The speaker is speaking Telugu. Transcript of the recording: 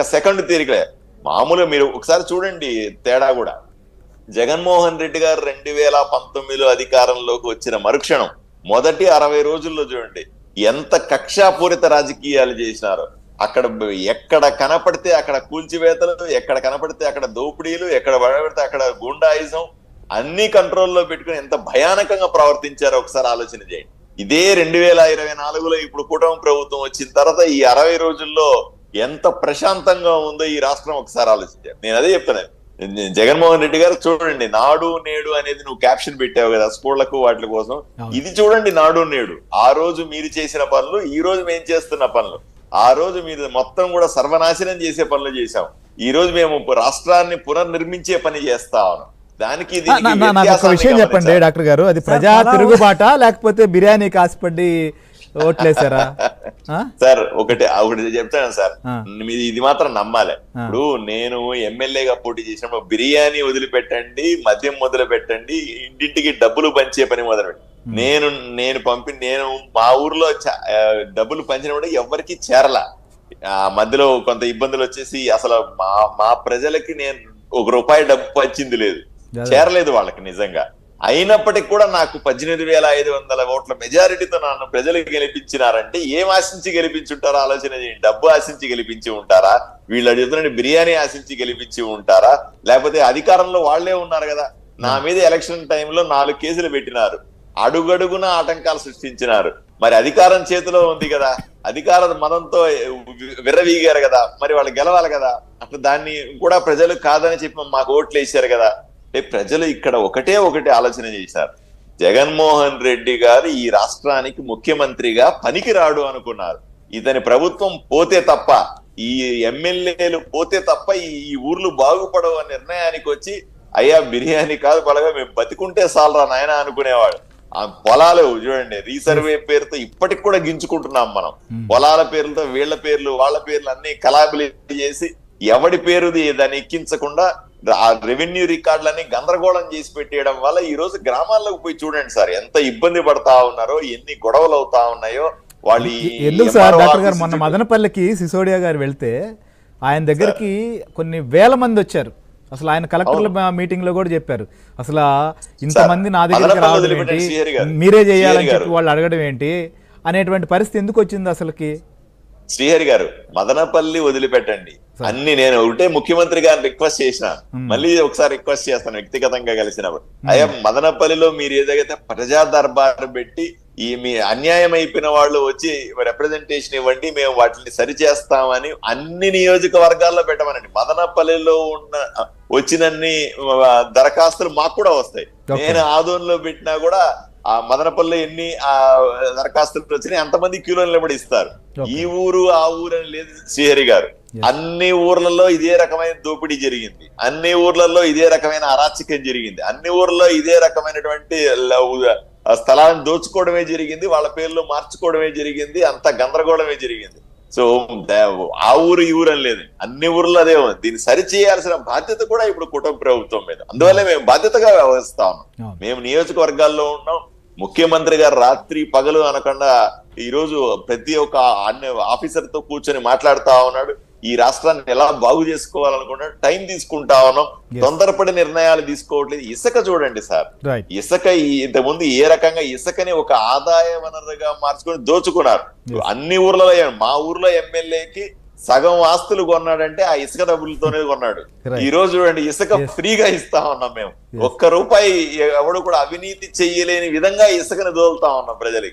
ఒక్క సెకండ్ తీరికలే. మామూలుగా మీరు ఒకసారి చూడండి తేడా కూడా. జగన్మోహన్ రెడ్డి గారు 2019లో అధికారంలోకి వచ్చిన మరుక్షణం మొదటి 60 రోజుల్లో చూడండి ఎంత కక్షాపూరిత రాజకీయాలు చేసినారో. అక్కడ ఎక్కడ కనపడితే అక్కడ కూల్చివేతలు, ఎక్కడ కనపడితే అక్కడ దోపిడీలు, ఎక్కడ పడితే అక్కడ గూండాయిజం అన్ని కంట్రోల్లో పెట్టుకుని ఎంత భయానకంగా ప్రవర్తించారో ఒకసారి ఆలోచన చేయండి. ఇదే 2024లో ఇప్పుడు కూటమి ప్రభుత్వం వచ్చిన తర్వాత ఈ 60 రోజుల్లో ఎంత ప్రశాంతంగా ఉందో ఈ రాష్ట్రం ఒకసారి ఆలోచించారు. నేను అదే చెప్తాను. జగన్మోహన్ రెడ్డి గారు చూడండి, నాడు నేడు అనేది నువ్వు క్యాప్షన్ పెట్టావు కదా స్కూళ్లకు వాటి కోసం, ఇది చూడండి నాడు నేడు. ఆ రోజు మీరు చేసిన పనులు, ఈ రోజు మేము చేస్తున్న పనులు. ఆ రోజు మీరు మొత్తం కూడా సర్వనాశనం చేసే పనులు చేశాం, ఈ రోజు మేము రాష్ట్రాన్ని పునర్నిర్మించే పని చేస్తా ఉన్నాం. దానికి ఒక విషయం చెప్పండి డాక్టర్ గారు, అది ప్రజా తిరుగుబాట లేకపోతే బిర్యానీ కాసిపడి ఓట్లేసారా? సార్ ఒకటి చెప్తాను సార్, మీది ఇది మాత్రం నమ్మాలి. ఇప్పుడు నేను ఎమ్మెల్యేగా పోటీ చేసినప్పుడు బిర్యానీ వదిలిపెట్టండి, మద్యం మొదలు పెట్టండి, ఇంటింటికి డబ్బులు పంచే పని మొదలుపెట్టి నేను మా ఊర్లో డబ్బులు పంచినప్పుడు ఎవరికి చేరలా. ఆ మధ్యలో కొంత ఇబ్బందులు వచ్చేసి అసలు మా ప్రజలకి నేను ₹1 డబ్బు పంచింది లేదు, చేరలేదు వాళ్ళకి నిజంగా. అయినప్పటికీ కూడా నాకు 18,500 ఓట్ల మెజారిటీతో నన్ను ప్రజలు గెలిపించినారంటే ఏం ఆశించి గెలిపించుంటారో ఆలోచన చేయండి. డబ్బు ఆశించి గెలిపించి ఉంటారా, వీళ్ళు అడుగుతున్న బిర్యానీ ఆశించి గెలిపించి ఉంటారా, లేకపోతే అధికారంలో వాళ్లే ఉన్నారు కదా. నా మీద ఎలక్షన్ టైంలో 4 కేసులు పెట్టినారు, అడుగడుగున ఆటంకాలు సృష్టించినారు. మరి అధికారం చేతిలో ఉంది కదా, అధికార మనంతో విర్రవీగారు కదా, మరి వాళ్ళు గెలవాలి కదా. అట్లా దాన్ని కూడా ప్రజలు కాదని చెప్పి మాకు ఓట్లు వేశారు కదా. ప్రజలు ఇక్కడ ఒకటే ఆలోచన చేశారు, జగన్మోహన్ రెడ్డి గారు ఈ రాష్ట్రానికి ముఖ్యమంత్రిగా పనికిరాడు అనుకున్నారు. ఇతని ప్రభుత్వం పోతే తప్ప, ఈ ఎమ్మెల్యేలు పోతే తప్ప ఈ ఊర్లు బాగుపడవు అనే నిర్ణయానికి వచ్చి, అయ్యా బిర్యానీ కాదు పడగా మేము బతికుంటే చాలరా నాయన అనుకునేవాడు. ఆ పొలాలు చూడండి, రీసర్వే పేరుతో ఇప్పటికి కూడా గించుకుంటున్నాం మనం. పొలాల పేర్లతో వీళ్ల పేర్లు వాళ్ళ పేర్లు అన్ని కలాబిలి చేసి ఎవడి పేరు దాన్ని ఎక్కించకుండా ఆ రెవెన్యూ రికార్డులన్నీ గందరగోళం చేసి పెట్టేయడం వల్ల ఈ రోజు గ్రామాల్లోకి పోయి చూడండి సార్ ఎంత ఇబ్బంది పడతా ఉన్నారో, ఎన్ని గొడవలు అవుతా ఉన్నాయో. వాళ్ళు ఎందుకు సార్ డాక్టర్ గారు, మొన్న మదనపల్లికి సిసోడియా గారు వెళ్తే ఆయన దగ్గరికి కొన్ని వేల మంది వచ్చారు. అసలు ఆయన కలెక్టర్ల మీటింగ్ లో కూడా చెప్పారు, అసలు ఇంతమంది నా దగ్గరికి రావడం ఏంటి, మీరే చేయాలని చెప్పి వాళ్ళు అడగడం ఏంటి అనేటువంటి పరిస్థితి ఎందుకు వచ్చింది అసలుకి? శ్రీహరి గారు, మదనపల్లి వదిలిపెట్టండి అన్ని, నేను ఒకటే ముఖ్యమంత్రి గారిని రిక్వెస్ట్ చేసిన, మళ్ళీ ఒకసారి రిక్వెస్ట్ చేస్తాను వ్యక్తిగతంగా కలిసినప్పుడు. అయ్యా మదనపల్లిలో మీరు ఏదైతే ప్రజా దర్బారు పెట్టి ఈ మీ అన్యాయం అయిపోయిన వాళ్ళు వచ్చి రిప్రజెంటేషన్ ఇవ్వండి, మేము వాటిని సరిచేస్తామని అన్ని నియోజకవర్గాల్లో పెట్టమనండి. మదనపల్లిలో వచ్చినన్ని దరఖాస్తులు మాకు కూడా వస్తాయి. నేను ఆదోన్లో పెట్టినా కూడా ఆ మదనపల్లి ఎన్ని దరఖాస్తులు వచ్చినాయి అంతమంది క్యూలో నిలబడి ఇస్తారు. ఈ ఊరు ఆ ఊరు అని లేదు శ్రీహరి గారు, అన్ని ఊర్లలో ఇదే రకమైన దోపిడీ జరిగింది, అన్ని ఊర్లలో ఇదే రకమైన అరాచకం జరిగింది, అన్ని ఊర్లలో ఇదే రకమైనటువంటి స్థలాన్ని దోచుకోవడమే జరిగింది, వాళ్ళ పేర్లు మార్చుకోవడమే జరిగింది, అంత గందరగోళమే జరిగింది. సో ఆ ఊరు ఈ ఊరు అని లేదు, అన్ని ఊర్లో అదే ఉంది. దీన్ని సరి చేయాల్సిన బాధ్యత కూడా ఇప్పుడు కుటుంబ ప్రభుత్వం మీద. అందువల్ల మేము బాధ్యతగా వ్యవహరిస్తా ఉన్నాం. మేము నియోజకవర్గాల్లో ఉన్నాం. ముఖ్యమంత్రి గారు రాత్రి పగలు అనకుండా ఈ రోజు ప్రతి ఒక్క ఆఫీసర్ తో కూర్చొని మాట్లాడుతా ఉన్నాడు. ఈ రాష్ట్రాన్ని ఎలా బాగు చేసుకోవాలనుకున్నాడు. టైం తీసుకుంటా ఉన్నాం, తొందరపడి నిర్ణయాలు తీసుకోవట్లేదు. ఇసుక చూడండి సార్, ఇసుక ఇంతకుముందు ఏ రకంగా ఇసుకని ఒక ఆదాయ వనరుగా మార్చుకొని దోచుకున్నారు. అన్ని ఊర్లలో, మా ఊర్లో ఎమ్మెల్యేకి సగం ఆస్తులు కొన్నాడంటే ఆ ఇసుక డబ్బులతోనే కొన్నాడు. ఈ రోజు చూడండి ఇసుక ఫ్రీగా ఇస్తా ఉన్నాం మేము. ₹1 ఎవడు కూడా అవినీతి చెయ్యలేని విధంగా ఇసుకని దోలుతా ఉన్నాం ప్రజలకి.